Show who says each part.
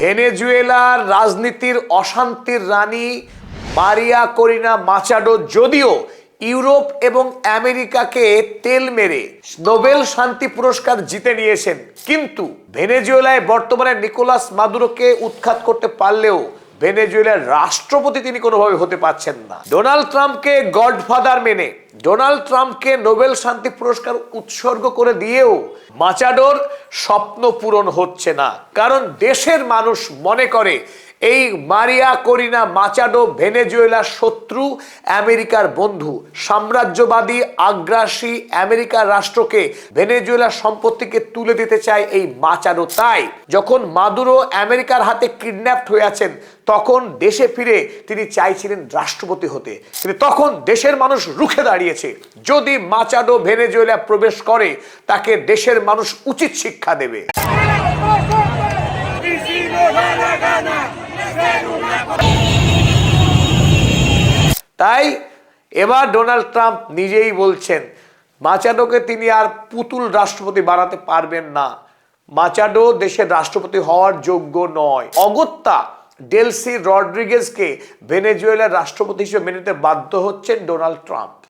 Speaker 1: ভেনেজুয়েলার রাজনীতির অশান্তির রানী মারিয়া করিনা মাচাডো যদিও ইউরোপ এবং আমেরিকাকে তেল মেরে নোবেল শান্তি পুরস্কার জিতে নিয়েছেন, কিন্তু ভেনেজুয়েলায় বর্তমানে নিকোলাস মাদুরোকে উৎখাত করতে পারলেও ভেনেজুয়েলার রাষ্ট্রপতি তিনি কোনোভাবে হতে পারছেন না। ডোনাল্ড ট্রাম্পকে গডফাদার মেনে ডোনাল্ড ট্রাম্পকে নোবেল শান্তি পুরস্কার উৎসর্গ করে দিয়েও মাচাডোর স্বপ্ন পূরণ হচ্ছে না, কারণ দেশের মানুষ মনে করে এই মারিয়া করিনা মাচাডো ভেনেজুয়েলার শত্রু, আমেরিকার বন্ধু, সাম্রাজ্যবাদী আগ্রাসী আমেরিকার রাষ্ট্রকে ভেনেজুয়েলার সম্পত্তিকে তুলে দিতে চায় এই মাচাডো। তাই যখন মাদুরো আমেরিকার হাতে কিডন্যাপড হয়ে আছেন তখন দেশে ফিরে তিনি চাইছিলেন রাষ্ট্রপতি হতে, কিন্তু তখন দেশের মানুষ রুখে দাঁড়িয়েছে। যদি মাচাডো ভেনেজুয়েলা প্রবেশ করে তাকে দেশের মানুষ উচিত শিক্ষা দেবে। তাই এবার ডোনাল্ড ট্রাম্প নিজেই বলছেন মাচাডোকে তিনি আর পুতুল রাষ্ট্রপতি বানাতে পারবেন না। মাচাডো দেশের রাষ্ট্রপতি হওয়ার যোগ্য নয়। অগত্যা ডেলসি রড্রিগেজকে ভেনেজুয়েলার রাষ্ট্রপতি হিসেবে মেনে নিতে বাধ্য হচ্ছেন ডোনাল্ড ট্রাম্প।